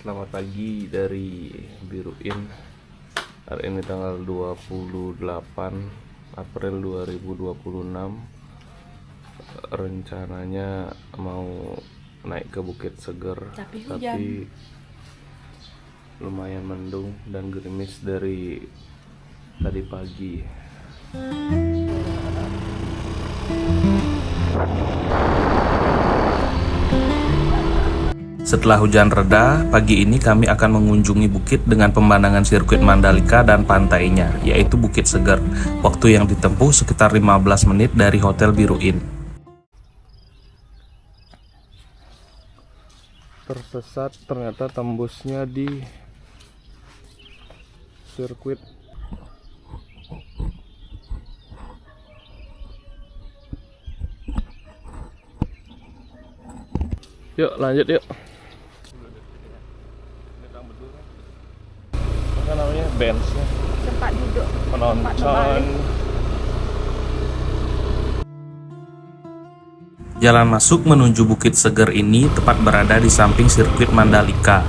Selamat pagi dari Biruin. Hari ini tanggal 28 April 2026. Rencananya mau naik ke Bukit Seger, Tapi lumayan mendung dan gerimis dari tadi pagi. Setelah hujan reda, pagi ini kami akan mengunjungi bukit dengan pemandangan sirkuit Mandalika dan pantainya, yaitu Bukit Seger. Waktu yang ditempuh sekitar 15 menit dari Hotel Biruin. Tersesat, ternyata tembusnya di sirkuit. Yuk lanjut yuk. Apa namanya? Benchnya. tempat duduk Penonton. Jalan masuk menuju Bukit Seger ini tepat berada di samping sirkuit Mandalika.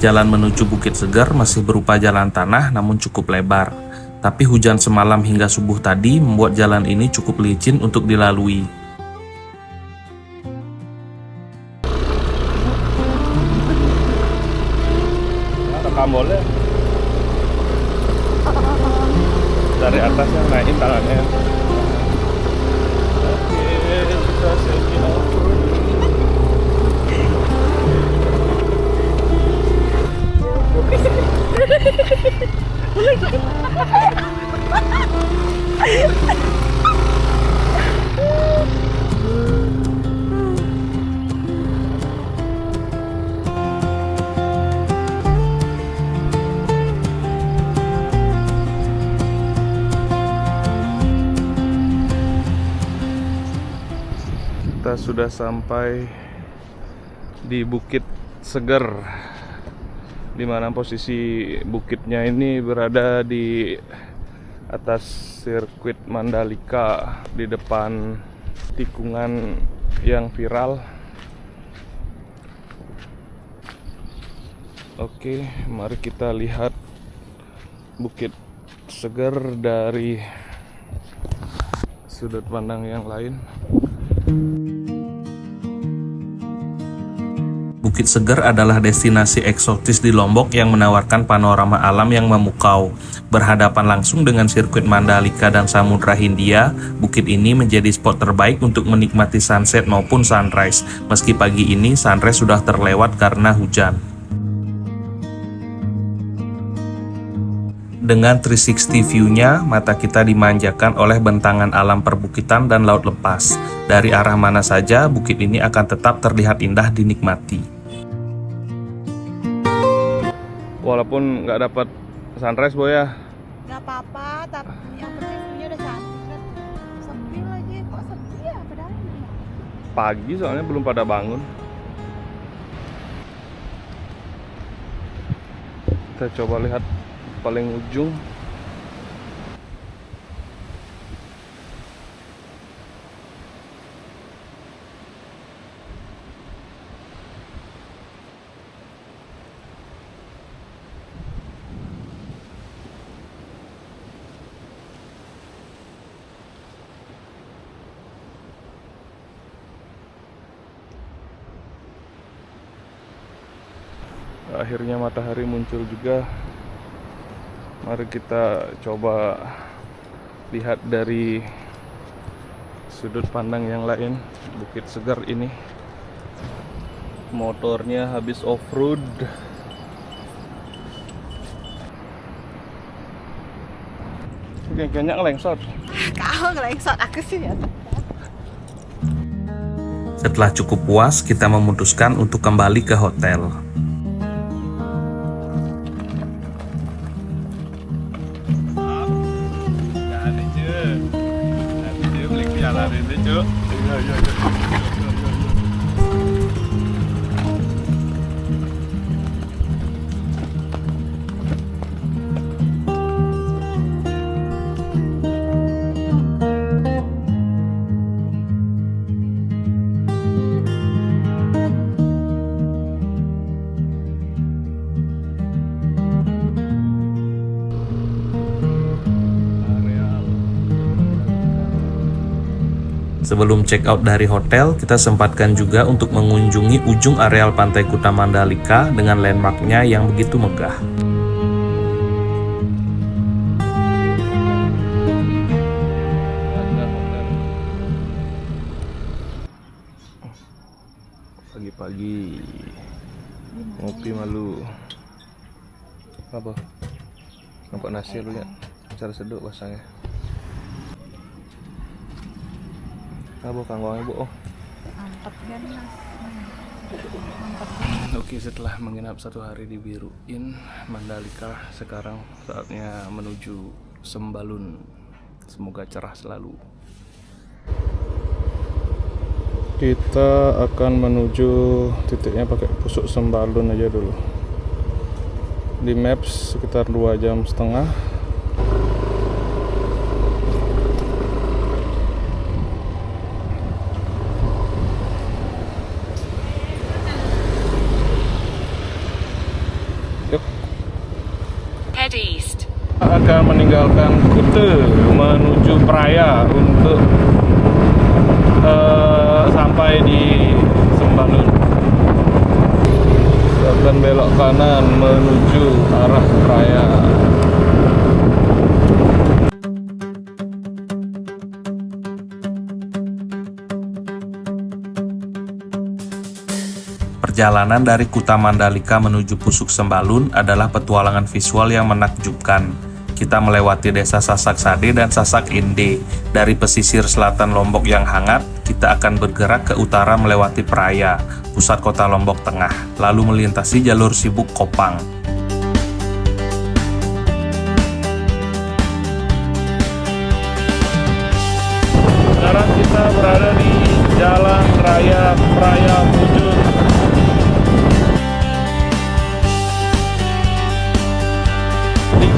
Jalan menuju Bukit Seger masih berupa jalan tanah namun cukup lebar. Tapi hujan semalam hingga subuh tadi membuat jalan ini cukup licin untuk dilalui. Rekam boleh. Dari atas yang naikin tangannya. Kita sudah sampai di Bukit Seger, di mana posisi bukitnya ini berada di atas sirkuit Mandalika, di depan tikungan yang viral. Oke, mari kita lihat Bukit Seger dari sudut pandang yang lain. Bukit Seger adalah destinasi eksotis di Lombok yang menawarkan panorama alam yang memukau. Berhadapan langsung dengan sirkuit Mandalika dan Samudra Hindia, bukit ini menjadi spot terbaik untuk menikmati sunset maupun sunrise. Meski pagi ini sunrise sudah terlewat karena hujan. Dengan 360 view-nya, mata kita dimanjakan oleh bentangan alam perbukitan dan laut lepas. Dari arah mana saja, bukit ini akan tetap terlihat indah dinikmati. Walaupun nggak dapat sunrise, Boy ya. nggak apa-apa, tapi yang penting view-nya udah cantik kan. Sepi lagi, kok sepi ya padahal ini. Pagi soalnya belum pada bangun. Kita coba lihat paling ujung. Akhirnya matahari muncul juga. Mari kita coba lihat dari sudut pandang yang lain Bukit Seger ini. Motornya habis off-road. Kayaknya ngelengsot. Kau ngelengsot aku sih ya. Setelah cukup puas, kita memutuskan untuk kembali ke hotel. Sebelum check out dari hotel, kita sempatkan juga untuk mengunjungi ujung areal Pantai Kuta Mandalika dengan landmarknya yang begitu megah. Pagi-pagi ngopi malu. Apa? Nampak nasi lu ya? Cara seduk pasangnya. Apa kangkongnya bu? Oh. Mantap kan mas. Oke, setelah menginap 1 hari di Biruin Mandalika, sekarang saatnya menuju Sembalun. Semoga cerah selalu. Kita akan menuju titiknya pakai pusuk Sembalun aja dulu. Di maps sekitar 2,5 jam. Yuk. Head east. Akan meninggalkan Kute menuju Praia untuk sampai di Sembalun. Akan belok kanan menuju arah Praia. Perjalanan dari Kuta Mandalika menuju Pusuk Sembalun adalah petualangan visual yang menakjubkan. Kita melewati desa Sasak Sade dan Sasak Inde. Dari pesisir selatan Lombok yang hangat, kita akan bergerak ke utara melewati Praia, pusat kota Lombok Tengah, lalu melintasi jalur sibuk Kopang. Sekarang kita berada di Jalan Raya Praia Pujut.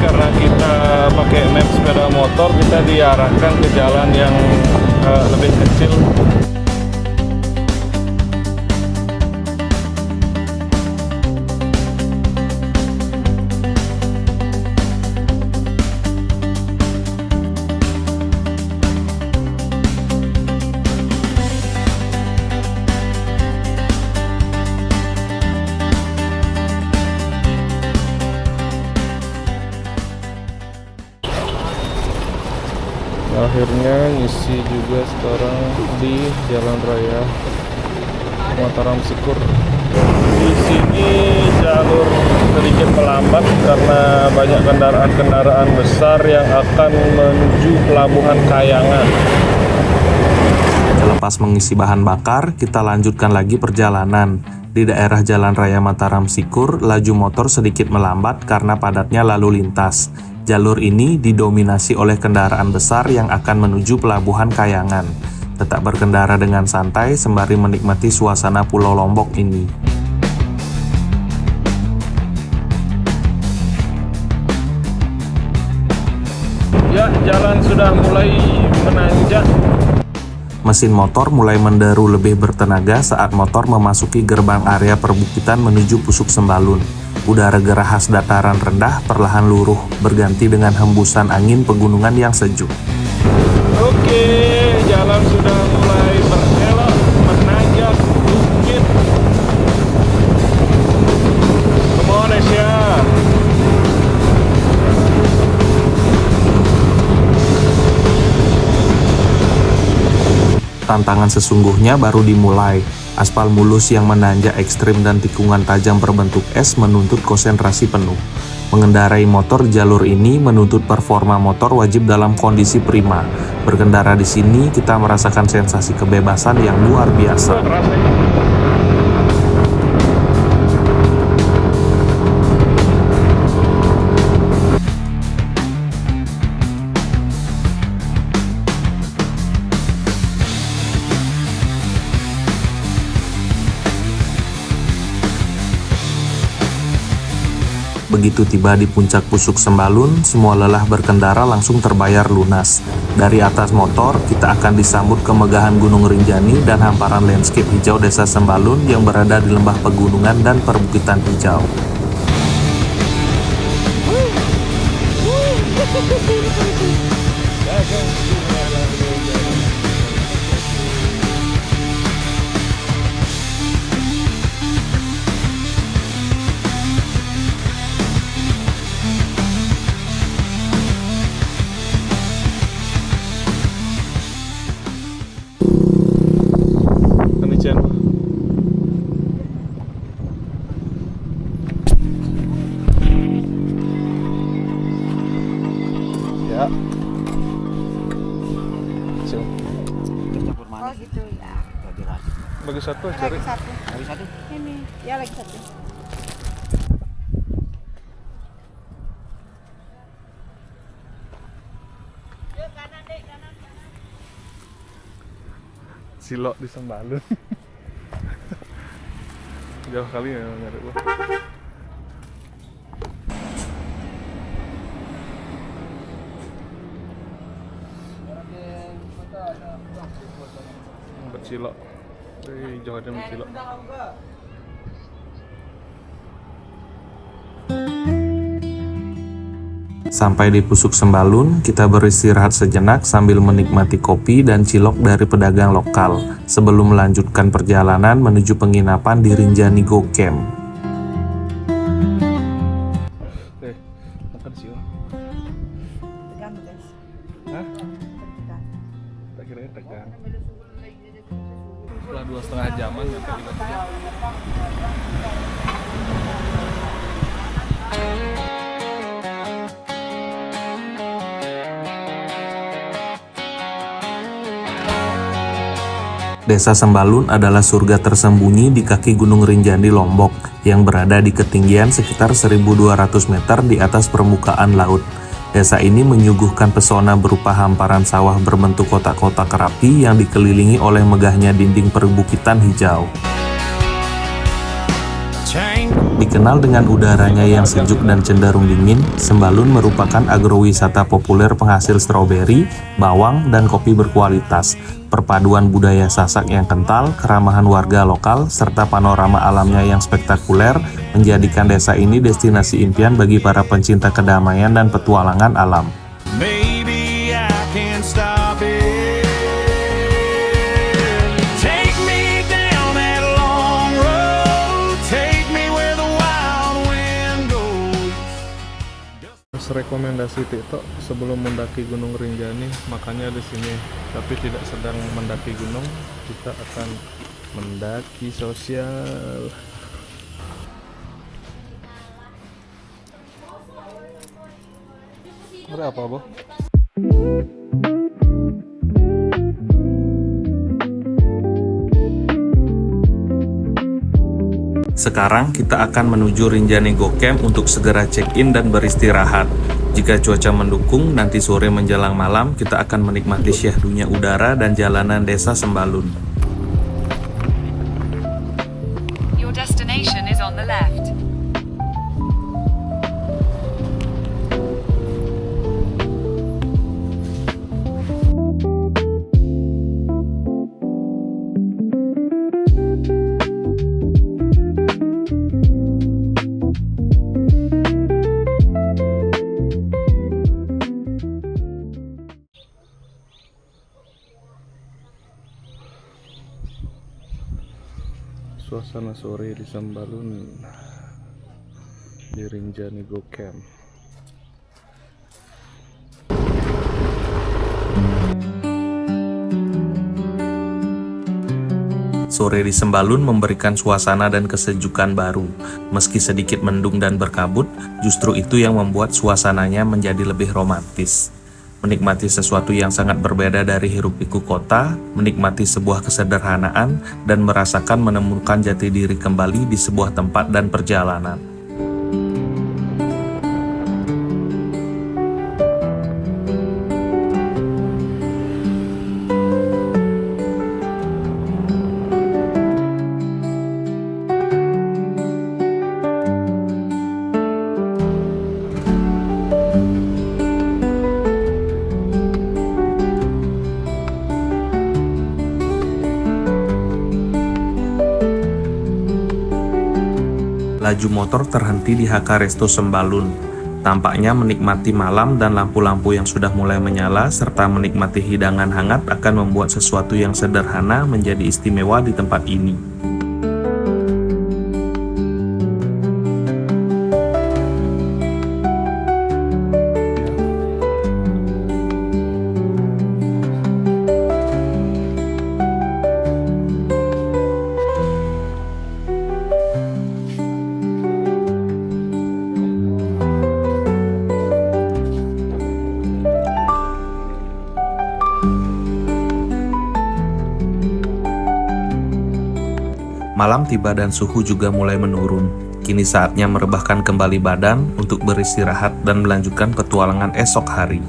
Karena kita pakai map sepeda motor, kita diarahkan ke jalan yang lebih kecil. Akhirnya ngisi juga sekarang di Jalan Raya Mataram Sikur. Di sini jalur sedikit melambat karena banyak kendaraan-kendaraan besar yang akan menuju Pelabuhan Kayangan. Selepas mengisi bahan bakar, kita lanjutkan lagi perjalanan. Di daerah Jalan Raya Mataram Sikur, laju motor sedikit melambat karena padatnya lalu lintas. Jalur ini didominasi oleh kendaraan besar yang akan menuju Pelabuhan Kayangan. Tetap berkendara dengan santai sembari menikmati suasana Pulau Lombok ini. Ya, jalan sudah mulai menanjak. Mesin motor mulai menderu lebih bertenaga saat motor memasuki gerbang area perbukitan menuju Pusuk Sembalun. Udara gerah khas dataran rendah perlahan luruh, berganti dengan hembusan angin pegunungan yang sejuk. Oke, jalan sudah mulai berbelok, menanjak bukit. Come on, Asia. Tantangan sesungguhnya baru dimulai. Aspal mulus yang menanjak ekstrim dan tikungan tajam berbentuk es menuntut konsentrasi penuh. Mengendarai motor jalur ini menuntut performa motor wajib dalam kondisi prima. Berkendara di sini kita merasakan sensasi kebebasan yang luar biasa. Begitu tiba di puncak Pusuk Sembalun, semua lelah berkendara langsung terbayar lunas. Dari atas motor, kita akan disambut kemegahan Gunung Rinjani dan hamparan landscape hijau Desa Sembalun yang berada di lembah pegunungan dan perbukitan hijau. Bagi satu cari. Lagi satu. Lagi satu. Ini, ya lagi satu. Cilok di Sembalun. Jauh kali ya nyari gua. Cilok. Jauh ada cilok. Sampai di Pusuk Sembalun, kita beristirahat sejenak sambil menikmati kopi dan cilok dari pedagang lokal sebelum melanjutkan perjalanan menuju penginapan di Rinjani Go Camp. Makan sih. Tegang guys. Hah? Tegang. Tak kira tegang. Setelah 2,5 jaman sampai di Batu. Desa Sembalun adalah surga tersembunyi di kaki Gunung Rinjani Lombok yang berada di ketinggian sekitar 1.200 meter di atas permukaan laut. Desa ini menyuguhkan pesona berupa hamparan sawah berbentuk kotak-kotak rapi yang dikelilingi oleh megahnya dinding perbukitan hijau. Dikenal dengan udaranya yang sejuk dan cenderung dingin, Sembalun merupakan agrowisata populer penghasil stroberi, bawang, dan kopi berkualitas. Perpaduan budaya Sasak yang kental, keramahan warga lokal, serta panorama alamnya yang spektakuler menjadikan desa ini destinasi impian bagi para pencinta kedamaian dan petualangan alam. Maybe I can stop it. Take me down that long road. Take me where the wild wind goes. Rekomendasi TikTok sebelum mendaki Gunung Rinjani, makanya di sini. Tapi tidak sedang mendaki gunung, kita akan mendaki sosial. Berapa, Bo? Sekarang kita akan menuju Rinjani Go Camp untuk segera check-in dan beristirahat. Jika cuaca mendukung, nanti sore menjelang malam kita akan menikmati syahdunya udara dan jalanan desa Sembalun. Your destination is on the left. Suasana sore di Sembalun di Rinjani Go Camp. Sore di Sembalun memberikan suasana dan kesejukan baru. Meski sedikit mendung dan berkabut, justru itu yang membuat suasananya menjadi lebih romantis. Menikmati sesuatu yang sangat berbeda dari hiruk-pikuk kota, menikmati sebuah kesederhanaan, dan merasakan menemukan jati diri kembali di sebuah tempat dan perjalanan. Laju motor terhenti di HK Resto Sembalun. Tampaknya menikmati malam dan lampu-lampu yang sudah mulai menyala serta menikmati hidangan hangat akan membuat sesuatu yang sederhana menjadi istimewa di tempat ini. Malam tiba dan suhu juga mulai menurun. Kini saatnya merebahkan kembali badan untuk beristirahat dan melanjutkan petualangan esok hari.